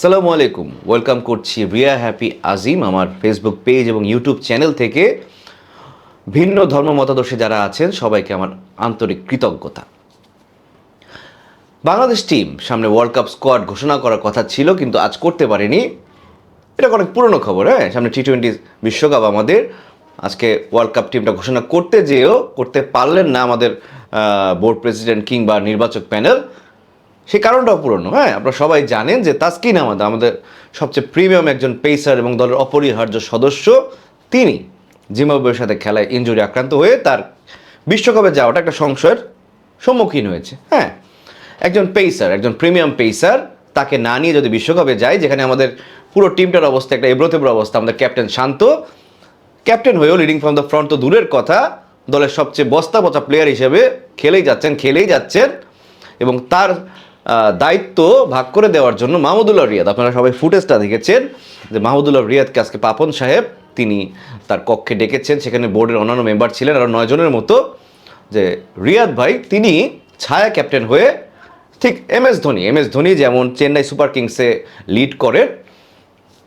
আসসালামু আলাইকুম, ওয়েলকাম করছি রিয়া হ্যাপি আজিম আমার ফেসবুক পেজ এবং ইউটিউব চ্যানেল থেকে। ভিন্ন ধর্ম মতাদর্শী যারা আছেন সবাইকে আমার আন্তরিক কৃতজ্ঞতা। বাংলাদেশ টিম সামনে ওয়ার্ল্ড কাপ স্কোয়াড ঘোষণা করার কথা ছিল, কিন্তু আজ করতে পারেনি। এটা অনেক পুরনো খবর। সামনে টি-20 বিশ্বকাপ আমাদের, আজকে ওয়ার্ল্ড কাপ টিমটা ঘোষণা করতে যেও করতে পারলেন না আমাদের বোর্ড প্রেসিডেন্ট কিংবা নির্বাচক প্যানেল। সেই কারণটাও পুরনো। আপনারা সবাই জানেন যে তাসকিন আহমেদ আমাদের সবচেয়ে প্রিমিয়াম একজন পেসার এবং দলের অপরিহার্য সদস্য। তিনি জিম্বাবুয়ের সাথে খেলায় ইনজুরি আক্রান্ত হয়ে তার বিশ্বকাপে যাওয়াটা একটা সংশয়ের সম্মুখীন হয়েছে। একজন পেসার, একজন প্রিমিয়াম পেসার, তাকে না নিয়ে যদি বিশ্বকাপে যায়, যেখানে আমাদের পুরো টিমটার অবস্থা একটা এবড়োতেবড়ো অবস্থা, আমাদের ক্যাপ্টেন শান্ত ক্যাপ্টেন হয়েও লিডিং ফ্রম দ্য ফ্রন্ট তো দূরের কথা, দলের সবচেয়ে বস্তা পচা প্লেয়ার হিসেবে খেলেই যাচ্ছেন এবং তার দায়িত্ব ভাগ করে দেওয়ার জন্য মাহমুদুল্লাহ রিয়াদ, আপনারা সবাই ফুটেজটা দেখেছেন যে মাহমুদুল্লাহ রিয়াদকে আজকে পাপন সাহেব তিনি তার কক্ষে ডেকেছেন। সেখানে বোর্ডের অন্যান্য মেম্বার ছিলেন আরও 9 জনের মতো। যে রিয়াদ ভাই তিনি ছায়া ক্যাপ্টেন হয়ে, ঠিক এম এস ধোনি যেমন চেন্নাই সুপার কিংসে লিড করেন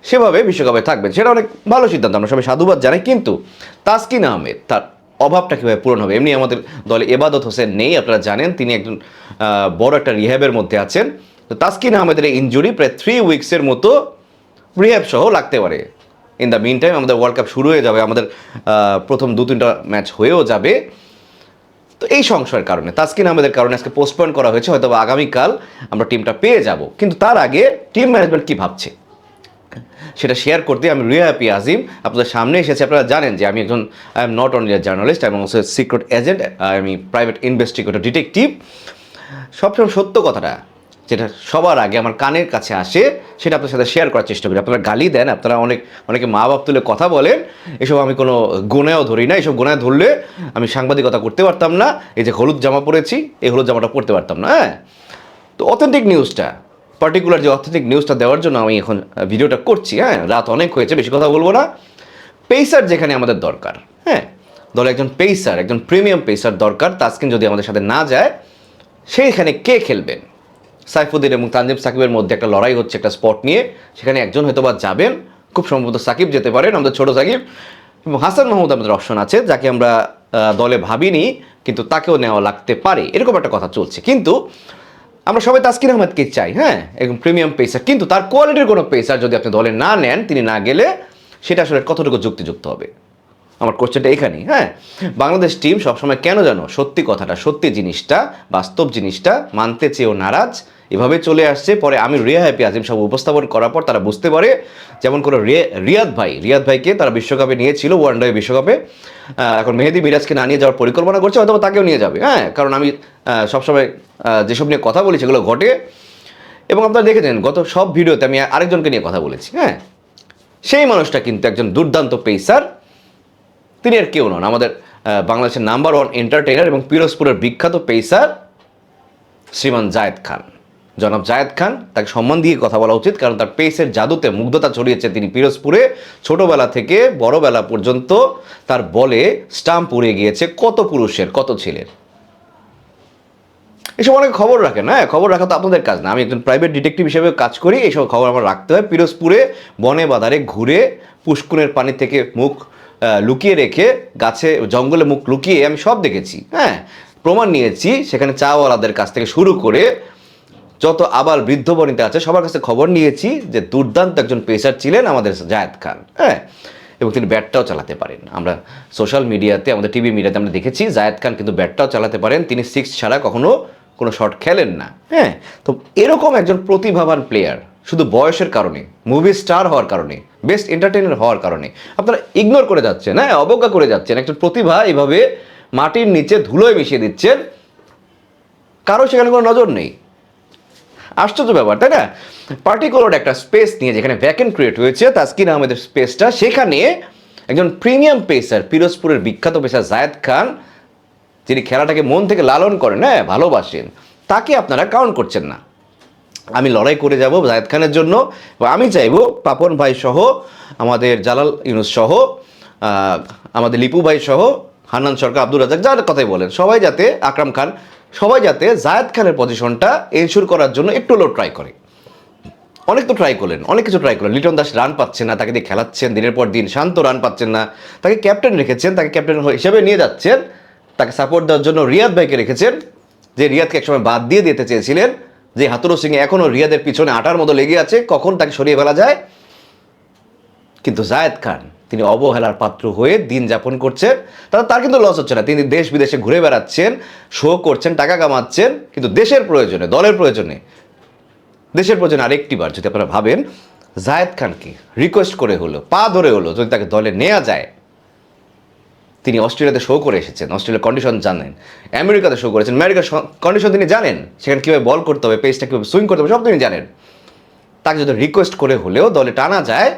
সেভাবে বিশ্বকাপে থাকবেন। সেটা অনেক ভালো সিদ্ধান্ত, আমরা সবাই সাধুবাদ জানাই। কিন্তু তাসকিন আহমেদ তার অভাবটা কীভাবে পূরণ হবে? এমনি আমাদের দলে এবাদত হোসেন নেই, আপনারা জানেন তিনি একজন বড় একটা রিহ্যাবের মধ্যে আছেন। তো তাসকিন আহমেদের ইনজুরি প্রায় 3 উইকসের মতো রিহ্যাব সহ লাগতে পারে। ইন দ্য মিন টাইম আমাদের ওয়ার্ল্ড কাপ শুরু হয়ে যাবে, আমাদের প্রথম 2-3টা ম্যাচ হয়েও যাবে। তো এই সংশয়ের কারণে, তাসকিন আহমেদের কারণে আজকে পোস্টপোন করা হয়েছে। হয়তো আগামীকাল আমরা টিমটা পেয়ে যাব। কিন্তু তার আগে টিম ম্যানেজমেন্ট কী ভাবছে সেটা শেয়ার করতে আমি রিয়া হ্যাপি আজিম আপনাদের সামনে এসেছি। আপনারা জানেন যে আমি একজন, I am not only a journalist, I am also secret agent, আমি প্রাইভেট ইনভেস্টিগেটর ডিটেকটিভ। সবসময় সত্য কথাটা যেটা সবার আগে আমার কানের কাছে আসে সেটা আপনার সাথে শেয়ার করার চেষ্টা করি। আপনারা গালি দেন, আপনারা অনেকে মা বাপ তুলে কথা বলেন, এসব আমি কোনো গোনায়ও ধরি না। এসব গোনায় ধরলে আমি সাংবাদিকতা করতে পারতাম না। এই যে হলুদ জামা পরেছি, এই হলুদ জামাটা পরতে পারতাম না। তো অথেন্টিক নিউজটা, পার্টিকুলার যে অথেন্টিক নিউজটা দেওয়ার জন্য আমি এখন ভিডিওটা করছি। রাত অনেক হয়েছে, বেশি কথা বলবো না। পেসার যেখানে আমাদের দরকার, দলে একজন পেসার, একজন প্রিমিয়াম পেসার দরকার। তাসকিন যদি আমাদের সাথে না যায়, সেইখানে কে খেলবেন? সাইফুদ্দিন এবং তানজিম সাকিবের মধ্যে একটা লড়াই হচ্ছে একটা স্পট নিয়ে, সেখানে একজন হয়তো বা যাবেন, খুব সম্ভবত সাকিব যেতে পারেন, আমাদের ছোট সাকিব। এবং হাসান মাহমুদ আমাদের অপশন আছে, যাকে আমরা দলে ভাবিনি, কিন্তু তাকেও নেওয়া লাগতে পারে, এরকম একটা কথা চলছে। কিন্তু আমরা সবাই তাসকিন আহমেদকে চাই, একদম প্রিমিয়াম পেসার। কিন্তু তার কোয়ালিটির কোনো পেসার যদি আপনি দলে না নেন, তিনি না গেলে সেটা আসলে কতটুকু যুক্তিযুক্ত হবে? আমার কোশ্চেনটা এখানেই। বাংলাদেশ টিম সবসময় কেন জানো সত্যি কথাটা, সত্যি জিনিসটা, বাস্তব জিনিসটা মানতে চেয়েও নারাজ, এভাবে চলে আসছে। পরে আমি রিয়া হ্যাপি আজিম সব উপস্থাপন করার পর তারা বুঝতে পারে, যেমন করে রিয়াদ ভাইকে তারা বিশ্বকাপে নিয়েছিল, ওয়ানডে বিশ্বকাপে। এখন মেহেদী মিরাজকে না নিয়ে যাওয়ার পরিকল্পনা করছে, হয়তো তাকেও নিয়ে যাবে। কারণ আমি সবসময় যেসব নিয়ে কথা বলি সেগুলো ঘটে। এবং আপনারা দেখেছেন গত সব ভিডিওতে আমি আরেকজনকে নিয়ে কথা বলেছি। সেই মানুষটা কিন্তু একজন দুর্দান্ত পেসার। তিনি আর কেউ নন, আমাদের বাংলাদেশের নাম্বার 1 এন্টারটেইনার এবং পিরোজপুরের বিখ্যাত পেসার শ্রীমান জায়েদ খান, জনাব জায়েদ খান। তাকে সম্মান দিয়ে কথা বলা উচিত, কারণ তার পেসের জাদুতে মুগ্ধতা ছড়িয়েছে তিনি পিরোজপুরে। ছোটবেলা থেকে বড়বেলা পর্যন্ত তার বলে স্টাম্প উড়ে গিয়েছে কত পুরুষের, কত ছেলের। এসব অনেক খবর রাখেন। খবর রাখা তো আপনাদের কাজ না। আমি একজন প্রাইভেট ডিটেকটিভ হিসেবে কাজ করি, এইসব খবর আমার রাখতে হয়। পিরোজপুরে বনে বাদারে ঘুরে পুষ্কুনের পানি থেকে মুখ লুকিয়ে রেখে, গাছে জঙ্গলে মুখ লুকিয়ে আমি সব দেখেছি। প্রমাণ নিয়েছি, সেখানে চাওয়ালাদের কাছ থেকে শুরু করে যত আবার বৃদ্ধ বনিতা আছে সবার কাছে খবর নিয়েছি যে দুর্দান্ত একজন পেসার ছিলেন আমাদের জায়েদ খান। এবং তিনি ব্যাটটাও চালাতে পারেন। আমরা সোশ্যাল মিডিয়াতে, আমাদের টিভি মিডিয়াতে আমরা দেখেছি জায়েদ খান কিন্তু ব্যাটটাও চালাতে পারেন। তিনি 6 ছাড়া কখনো কোনো শট খেলেন না। তো এরকম একজন প্রতিভাবান প্লেয়ার শুধু বয়সের কারণে, মুভি স্টার হওয়ার কারণে, বেস্ট এন্টারটেইনার হওয়ার কারণে আপনারা ইগনোর করে যাচ্ছেন, অবজ্ঞা করে যাচ্ছেন। একজন প্রতিভা এইভাবে মাটির নিচে ধুলোয় মিশিয়ে দিচ্ছেন, কারো সেখানে কোনো নজর নেই। আশ্চর্য ব্যাপার, তাই না? পার্টিকুলার একটা স্পেস নিয়ে যেখানে ভ্যাকেন্ট ক্রিয়েট হয়েছে, তাসকিন আহমেদের স্পেসটা, সেখানে একজন প্রিমিয়াম পেসার, পিরোজপুরের বিখ্যাত পেসার জায়েদ খান, যিনি খেলাটাকে মন থেকে লালন করেন, ভালোবাসেন, তাকে আপনারা কাউন্ট করছেন না। আমি লড়াই করে যাব জায়েদ খানের জন্য। আমি চাইবো পাপন ভাই সহ, আমাদের জালাল ইউনুস সহ, আমাদের লিপু ভাই সহ, হান্নান সরকার, আব্দুর রাজাক, যার কথাই বলেন, সবাই যাতে, আকরাম খান, সবাই যাতে জায়েদ খানের পজিশনটা এনশিওর করার জন্য একটু হলেও ট্রাই করে। অনেক তো ট্রাই করলেন, অনেক কিছু ট্রাই করলেন। লিটন দাস রান পাচ্ছেন না, তাকে দিয়ে খেলাচ্ছেন দিনের পর দিন। শান্ত রান পাচ্ছেন না, তাকে ক্যাপ্টেন রেখেছেন, তাকে ক্যাপ্টেন হিসেবে নিয়ে যাচ্ছেন। তাকে সাপোর্ট দেওয়ার জন্য রিয়াদ ভাইকে রেখেছেন, যে রিয়াদকে একসময় বাদ দিয়ে দিতে চেয়েছিলেন, যে হাতুরু সিং এখনও রিয়াদের পিছনে আটার মতো লেগে আছে, কখন তাকে সরিয়ে ফেলা যায়। কিন্তু জায়েদ খান তিনি অবহেলার পাত্র হয়ে দিন যাপন করছেন। তার কিন্তু লস হচ্ছে না, তিনি দেশ বিদেশে ঘুরে বেড়াচ্ছেন, শো করছেন, টাকা কামাচ্ছেন, কিন্তু দেশের প্রয়োজনে, দলের প্রয়োজনে, দেশের প্রয়োজনে আরেকটি বার যদি আপনারা ভাবেন, জায়েদ খানকে রিকোয়েস্ট করে হলো, পা ধরে হলো, যদি তাকে দলে নেওয়া যায়। তিনি অস্ট্রেলিয়াতে শো করে এসেছেন, অস্ট্রেলিয়ার কন্ডিশন জানেন, আমেরিকাতে শো করেছেন, আমেরিকার কন্ডিশন তিনি জানেন, সেখানে কীভাবে বল করতে হবে, পেসটা কীভাবে সুইং করতে হবে, সব তিনি জানেন। তাকে যদি রিকোয়েস্ট করে হলেও দলে টানা যায়,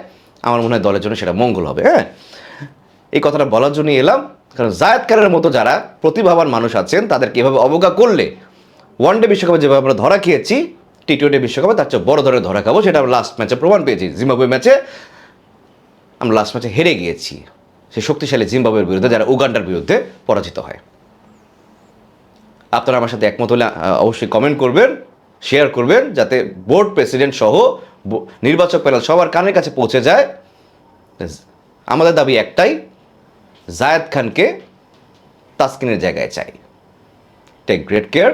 আমার মনে হয় দলের জন্য সেটা মঙ্গল হবে। হ্যাঁ, এই কথাটা বলার জন্যই এলাম, কারণ জায়েদ খানের মতো যারা প্রতিভাবান মানুষ আছেন তাদেরকে এভাবে অবজ্ঞা করলে ওয়ানডে বিশ্বকাপে যেভাবে আমরা ধরা খেয়েছি, টি-20 বিশ্বকাপে তার চেয়ে বড় ধরনের ধরা খাবো। সেটা আমরা লাস্ট ম্যাচে প্রমাণ পেয়েছি। জিম্বাবুয়ে ম্যাচে আমরা লাস্ট ম্যাচে হেরে গিয়েছি, সেই শক্তিশালী জিম্বাবুয়ের বিরুদ্ধে, যারা উগান্ডার বিরুদ্ধে পরাজিত হয়। আপনারা আমার সাথে একমত হলে অবশ্যই কমেন্ট করবেন, শেয়ার করবেন, যাতে বোর্ড প্রেসিডেন্ট সহ নির্বাচক প্যানেল সবার কানের কাছে পৌঁছে যায়। আমাদের দাবি একটাই, জায়েদ খানকে তাসকিনের জায়গায় চাই। Take great care.